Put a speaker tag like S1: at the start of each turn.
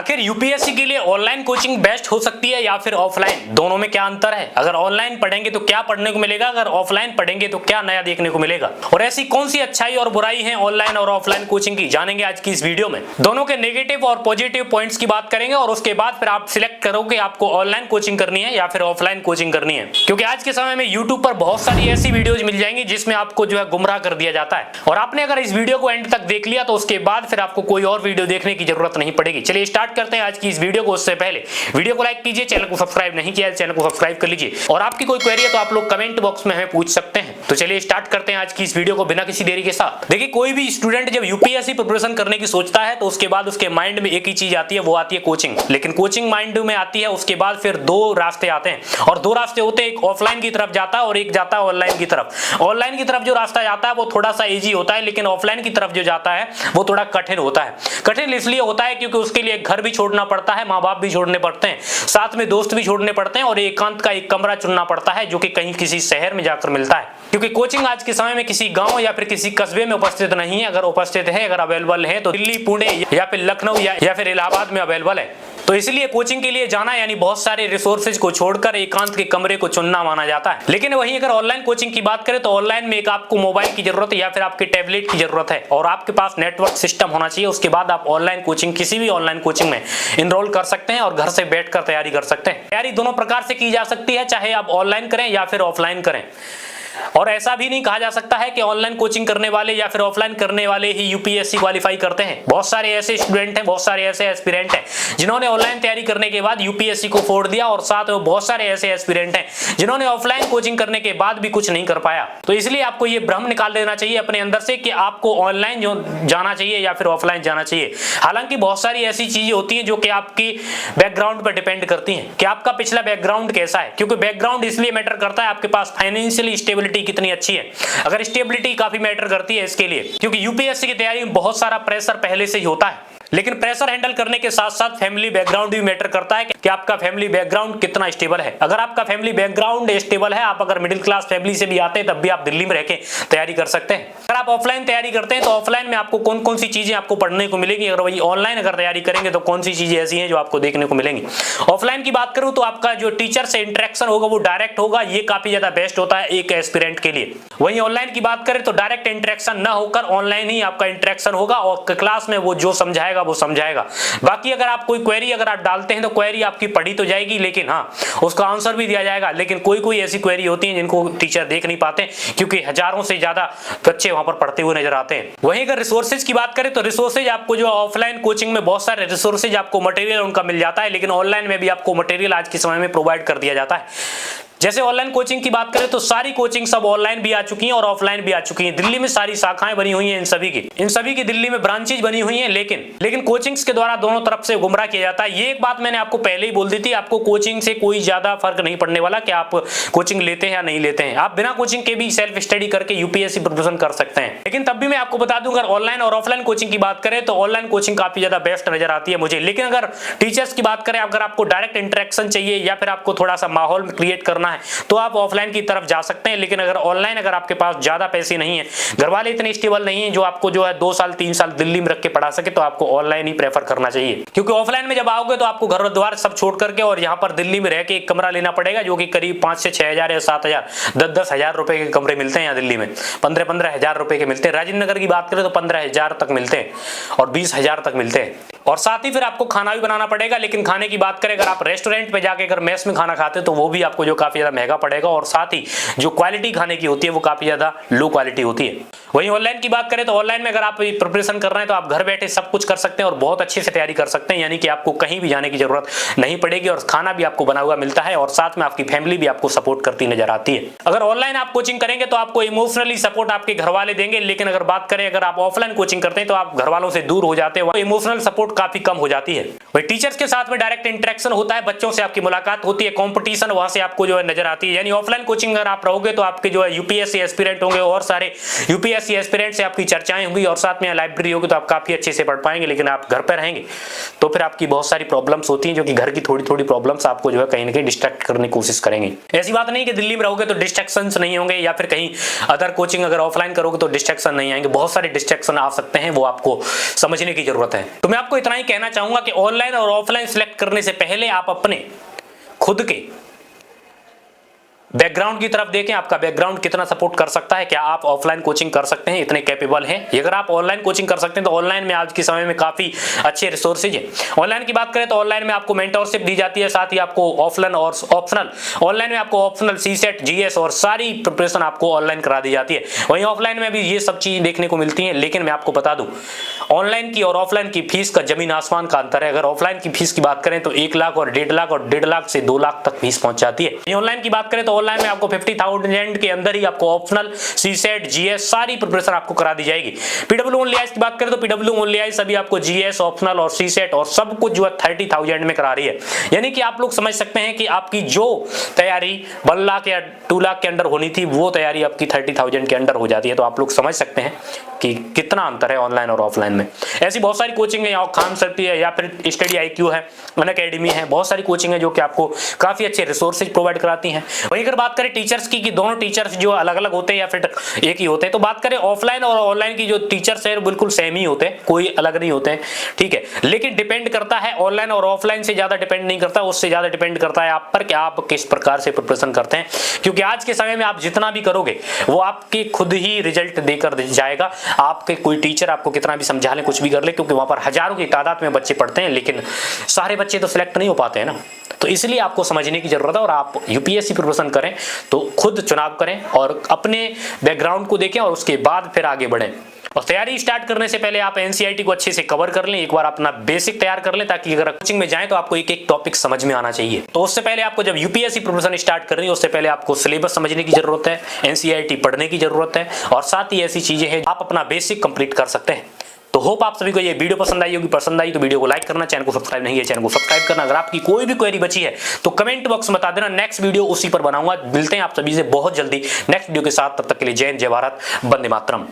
S1: आखिर यूपीएससी के लिए ऑनलाइन कोचिंग बेस्ट हो सकती है या फिर ऑफलाइन, दोनों में क्या अंतर है? अगर ऑनलाइन पढ़ेंगे तो क्या पढ़ने को मिलेगा, अगर ऑफलाइन पढ़ेंगे तो क्या नया देखने को मिलेगा, और ऐसी कौन सी अच्छाई और बुराई है ऑनलाइन और ऑफलाइन कोचिंग की, जानेंगे आज की इस वीडियो में। दोनों के नेगेटिव और पॉजिटिव पॉइंट्स की बात करेंगे और उसके बाद फिर आप सिलेक्ट करो कि आपको ऑनलाइन कोचिंग करनी है या फिर ऑफलाइन कोचिंग करनी है। क्योंकि आज के समय में यूट्यूब पर बहुत सारी ऐसी वीडियोज मिल जाएंगी जिसमें आपको जो है गुमराह कर दिया जाता है, और आपने अगर इस वीडियो को एंड तक देख लिया तो उसके बाद फिर आपको कोई और वीडियो देखने की जरूरत नहीं पड़ेगी। चलिए स्टार्ट करते हैं आज की इस वीडियो को। उससे पहले वीडियो को लाइक कीजिए, चैनल को सब्सक्राइब नहीं किया है चैनल को सब्सक्राइब कर लीजिए, और आपकी कोई क्वेरी है तो आप लोग कमेंट बॉक्स में हमें पूछ सकते हैं। तो चलिए स्टार्ट करते हैं आज की इस वीडियो को बिना किसी देरी के साथ। देखिए, कोई भी स्टूडेंट जब यूपीएससी प्रिपरेशन करने की सोचता है तो उसके बाद उसके माइंड में एक ही चीज आती है, वो आती है कोचिंग। लेकिन कोचिंग माइंड में आती है, उसके बाद फिर दो रास्ते आते हैं, और दो रास्ते होते हैं, एक ऑफलाइन की तरफ जाता है और एक जाता है ऑनलाइन की तरफ। ऑनलाइन की तरफ जो रास्ता जाता है वो थोड़ा सा इजी होता है, लेकिन ऑफलाइन की तरफ जो जाता है वो थोड़ा कठिन होता है। कठिन इसलिए होता है क्योंकि उसके लिए घर भी छोड़ना पड़ता है, माँ बाप भी छोड़ने पड़ते हैं, साथ में दोस्त भी छोड़ने पड़ते हैं, और एकांत का एक कमरा चुनना पड़ता है जो कि कहीं किसी शहर में जाकर मिलता है। क्योंकि कोचिंग आज के समय में किसी गांव या फिर किसी कस्बे में उपस्थित नहीं है। अगर उपस्थित है, अगर अवेलेबल है तो दिल्ली, पुणे या फिर लखनऊ या फिर इलाहाबाद में अवेलेबल है। तो इसलिए कोचिंग के लिए जाना यानी बहुत सारे रिसोर्सेज को छोड़कर एकांत के कमरे को चुनना माना जाता है। लेकिन वहीं अगर ऑनलाइन कोचिंग की बात करें तो ऑनलाइन में एक आपको मोबाइल की जरूरत है या फिर आपके टैबलेट की जरूरत है, और आपके पास नेटवर्क सिस्टम होना चाहिए। उसके बाद आप ऑनलाइन कोचिंग, किसी भी ऑनलाइन कोचिंग में इनरोल कर सकते हैं और घर से बैठकर तैयारी कर सकते हैं। तैयारी दोनों प्रकार से की जा सकती है, चाहे आप ऑनलाइन करें या फिर ऑफलाइन करें। और ऐसा भी नहीं कहा जा सकता है कि ऑनलाइन कोचिंग करने वाले या फिर ऑफलाइन करने वाले ही यूपीएससी क्वालिफाई करते हैं। बहुत सारे ऐसे स्टूडेंट हैं, बहुत सारे ऐसे एस्पिरेंट हैं जिन्होंने ऑनलाइन तैयारी करने के बाद यूपीएससी को फोड़ दिया, और साथ में बहुत सारे ऐसे एस्पिरेंट हैं जिन्होंने ऑफलाइन कोचिंग करने के बाद भी कुछ नहीं कर पाया। तो इसलिए आपको ये भ्रम निकाल देना चाहिए अपने अंदर से कि आपको ऑनलाइन जो जाना चाहिए या फिर ऑफलाइन जाना चाहिए। हालांकि बहुत सारी ऐसी चीजें होती हैं जो कि आपकी बैकग्राउंड पर डिपेंड करती हैं कि आपका पिछला बैकग्राउंड कैसा है। क्योंकि बैकग्राउंड इसलिए मैटर करता है, आपके पास फाइनेंशियली स्टेबिलिटी कितनी अच्छी है। अगर स्टेबिलिटी काफी मैटर करती है इसके लिए, क्योंकि यूपीएससी की तैयारी में बहुत सारा प्रेशर पहले से ही होता है। लेकिन प्रेशर हैंडल करने के साथ साथ फैमिली बैकग्राउंड भी मैटर करता है कि आपका फैमिली बैकग्राउंड कितना स्टेबल है। अगर आपका फैमिली बैकग्राउंड स्टेबल है, आप अगर मिडिल क्लास फैमिली से भी आते हैं, तब भी आप दिल्ली में रहकर तैयारी कर सकते हैं। अगर आप ऑफलाइन तैयारी करते हैं तो ऑफलाइन में आपको कौन कौन सी चीजें आपको पढ़ने को मिलेगी, अगर वही ऑनलाइन अगर तैयारी करेंगे तो कौन सी चीजें ऐसी हैं जो आपको देखने को मिलेंगी। ऑफलाइन की बात करूं तो आपका जो टीचर से इंटरेक्शन होगा वो डायरेक्ट होगा, ये काफी ज्यादा बेस्ट होता है एक एस्पिरेंट के लिए। वहीं ऑनलाइन की बात करें तो डायरेक्ट इंटरेक्शन ना होकर ऑनलाइन ही आपका इंटरेक्शन होगा, और क्लास में वो जो समझाएगा वो समझाएगा। बाकी अगर आप कोई क्वेरी अगर आप डालते हैं तो क्वेरी आपकी पढ़ी तो जाएगी, लेकिन हाँ उसका आंसर भी दिया जाएगा। लेकिन कोई ऐसी क्वेरी होती है जिनको टीचर देख नहीं पाते, क्योंकि हजारों से ज्यादा बच्चे वहां पर पढ़ते हुए नजर आते हैं। वहीं अगर रिसोर्सेज की बात करें तो रिसोर्सेज आपको जो ऑफलाइन कोचिंग में बहुत सारे रिसोर्सेज आपको मटेरियल उनका मिल जाता है, लेकिन ऑनलाइन में भी आपको मटेरियल आज के समय में प्रोवाइड कर दिया जाता है। जैसे ऑनलाइन कोचिंग की बात करें तो सारी कोचिंग सब ऑनलाइन भी आ चुकी हैं और ऑफलाइन भी आ चुकी हैं। दिल्ली में सारी शाखाएं बनी हुई हैं इन सभी की दिल्ली में ब्रांचेज बनी हुई हैं, लेकिन कोचिंग्स के द्वारा दोनों तरफ से गुमराह किया जाता है। ये एक बात मैंने आपको पहले ही बोल दी थी, आपको कोचिंग से कोई ज्यादा फर्क नहीं पड़ने वाला कि आप कोचिंग लेते हैं या नहीं लेते हैं। आप बिना कोचिंग के भी सेल्फ स्टडी करके यूपीएससी प्रिपरेशन कर सकते हैं। लेकिन तब भी मैं आपको बता दूं, अगर ऑनलाइन और ऑफलाइन कोचिंग की बात करें तो ऑनलाइन कोचिंग काफी ज्यादा बेस्ट नजर आती है मुझे। लेकिन अगर टीचर्स की बात करें, अगर आपको डायरेक्ट इंटरेक्शन चाहिए या फिर आपको थोड़ा सा माहौल क्रिएट करना है तो आप ऑफलाइन की तरफ जा सकते हैं। लेकिन अगर ऑनलाइन अगर आपके पास ज्यादा पैसे नहीं है, घर वाले इतने स्टेबल नहीं है जो आपको जो है 2 साल 3 साल दिल्ली में रख के पढ़ा सके, तो आपको ऑनलाइन ही प्रेफर करना चाहिए। क्योंकि ऑफलाइन में जब आओगे तो आपको घर द्वार सब छोड़ करके और यहाँ पर दिल्ली में रह के एक कमरा लेना पड़ेगा, जो कि करीब 5 से 6 हजार या 7 हजार 10-10 हजार रुपए के कमरे मिलते हैं यहाँ दिल्ली में। 15-15 हजार रुपए के मिलते हैं। राजेंद्र नगर की बात करें तो 15 हजार तक मिलते हैं और 20 हजार तक मिलते हैं। और साथ ही फिर आपको खाना भी बनाना पड़ेगा। लेकिन खाने की बात करें, अगर आप रेस्टोरेंट पे जाके अगर मेस में खाना खाते हैं तो वो भी आपको जो काफी ज्यादा महंगा पड़ेगा, और साथ ही जो क्वालिटी खाने की होती है वो काफी ज्यादा लो क्वालिटी होती है। वहीं ऑनलाइन की बात करें तो ऑनलाइन में अगर आप प्रिपरेशन कर रहे हैं तो आप घर बैठे सब कुछ कर सकते हैं और बहुत अच्छे से तैयारी कर सकते हैं, यानी कि आपको कहीं भी जाने की जरूरत नहीं पड़ेगी, और खाना भी आपको बना हुआ मिलता है, और साथ में आपकी फैमिली भी आपको सपोर्ट करती नजर आती है। अगर ऑनलाइन आप कोचिंग करेंगे तो आपको इमोशनली सपोर्ट आपके घर वाले देंगे, लेकिन अगर बात करें अगर आप ऑफलाइन कोचिंग करते हैं तो आप घर वालों से दूर हो जाते हैं, इमोशनल सपोर्ट काफी कम हो जाती है। वही टीचर्स के साथ में डायरेक्ट इंटरेक्शन होता है, बच्चों से आपकी मुलाकात होती है, कंपटीशन वहां से आपको जो है नजर आती है। यानी ऑफलाइन कोचिंग अगर आप रहोगे तो आपके जो है यूपीएससी एस्पिरेंट होंगे और सारे यूपीएससी एस्पिरेंट से आपकी चर्चाएं होंगी, और साथ में लाइब्रेरी होगी तो आप काफी अच्छे से पढ़ पाएंगे। लेकिन आप घर पे रहेंगे तो फिर आपकी बहुत सारी प्रॉब्लम्स होती हैं, जो कि घर की थोड़ी थोड़ी प्रॉब्लम्स आपको जो है कहीं ना कहीं डिस्ट्रैक्ट करने की कोशिश करेंगे। ऐसी बात नहीं कि दिल्ली में रहोगे तो डिस्ट्रैक्शंस नहीं होंगे, या फिर कहीं अदर कोचिंग अगर ऑफलाइन करोगे तो डिस्ट्रैक्शन नहीं आएंगे। बहुत सारे डिस्ट्रैक्शन आ सकते हैं, वो आपको समझने की जरूरत है। तो मैं आपको इतना ही कहना चाहूंगा कि ऑनलाइन ऑनलाइन और ऑफलाइन सिलेक्ट करने से पहले आप अपने खुद के बैकग्राउंड की तरफ देखें, आपका बैकग्राउंड कितना सपोर्ट कर सकता है, क्या आप ऑफलाइन कोचिंग कर सकते हैं, इतने कैपेबल हैं। अगर आप ऑनलाइन कोचिंग कर सकते हैं तो ऑनलाइन में आज के समय में काफी अच्छे रिसोर्सेज हैं। ऑनलाइन की बात करें तो ऑनलाइन में आपको मेंटरशिप दी जाती है, साथ ही आपको ऑफलाइन और ऑप्शनल, ऑनलाइन में आपको ऑप्शनल सीसेट, जीएस और सारी प्रिपरेशन आपको ऑनलाइन करा दी जाती है। वहीं ऑफलाइन में भी ये सब चीज देखने को मिलती है, लेकिन मैं आपको बता दूं ऑनलाइन की और ऑफलाइन की फीस का जमीन आसमान का अंतर है। अगर ऑफलाइन की फीस की बात करें तो 1 लाख और 1.5 लाख और 1.5 लाख से 2 लाख तक फीस पहुंच जाती है। ऑनलाइन की बात करें तो ऑनलाइन में आपको 50,000 के अंदर ही आपको ऑप्शनल, सीसेट, जीएस सारी प्रिपरेशन आपको करा दी जाएगी। पीडब्ल्यू ओनली आईज की बात करें तो पीडब्ल्यू ओनली आईज अभी आपको जीएस, ऑप्शनल और सीसेट और सब कुछ जो है 30,000 में करा रही है। यानी कि आप लोग समझ सकते हैं कि आपकी जो तैयारी 1 लाख या 2 लाख के अंदर होनी थी वो तैयारी आपकी 30,000 के अंदर हो जाती है। तो आप लोग समझ सकते हैं कि कितना अंतर है ऑनलाइन और ऑफलाइन में। ऐसी बहुत सारी कोचिंग है, खान सरती है या फिर स्टडी आईक्यू है, अनअकैडमी है, बहुत सारी कोचिंग है जो कि आपको काफी अच्छे रिसोर्सेज प्रोवाइड कराती हैं। वहीं अगर बात करें टीचर्स की कि दोनों टीचर्स जो अलग अलग होते हैं या फिर एक ही होते हैं, तो बात करें ऑफलाइन और ऑनलाइन की जो टीचर्स है बिल्कुल सेम ही होते हैं, कोई अलग नहीं होते हैं, ठीक है। लेकिन डिपेंड करता है ऑनलाइन और ऑफलाइन से ज्यादा डिपेंड नहीं करता, उससे ज्यादा डिपेंड करता है आप पर कि आप किस प्रकार से प्रिपरेशन करते हैं। क्योंकि आज के समय में आप जितना भी करोगे वो आपके खुद ही रिजल्ट देकर जाएगा। आपके कोई टीचर आपको कितना भी समझा ले, कुछ भी कर ले, क्योंकि वहां पर हजारों की तादाद में बच्चे पढ़ते हैं, लेकिन सारे बच्चे तो सिलेक्ट नहीं हो पाते हैं ना। तो इसलिए आपको समझने की जरूरत है और आप यूपीएससी प्रिपरेशन करें तो खुद चुनाव करें और अपने बैकग्राउंड को देखें और उसके बाद फिर आगे बढ़ें। और तैयारी स्टार्ट करने से पहले आप एनसीईआरटी को अच्छे से कवर कर लें, एक बार अपना बेसिक तैयार कर लें, ताकि अगर कोचिंग में जाएं तो आपको एक एक टॉपिक समझ में आना चाहिए। तो उससे पहले आपको जब यूपीएससी प्रिपरेशन स्टार्ट करनी है उससे पहले आपको सिलेबस समझने की जरूरत है, एनसीईआरटी पढ़ने की जरूरत है और साथ ही ऐसी चीजें हैं आप अपना बेसिक कंप्लीट कर सकते हैं। तो होप आप सभी को ये वीडियो पसंद आई होगी। पसंद आई तो वीडियो को लाइक करना, चैनल को सब्सक्राइब नहीं है चैनल को सब्सक्राइब करना। अगर आपकी कोई भी क्वेरी बची है तो कमेंट बॉक्स में बता देना, नेक्स्ट वीडियो उसी पर बनाऊंगा। मिलते हैं आप सभी से बहुत जल्दी नेक्स्ट वीडियो के साथ, तब तक के लिए जय हिंद, जय भारत, वंदे मातरम।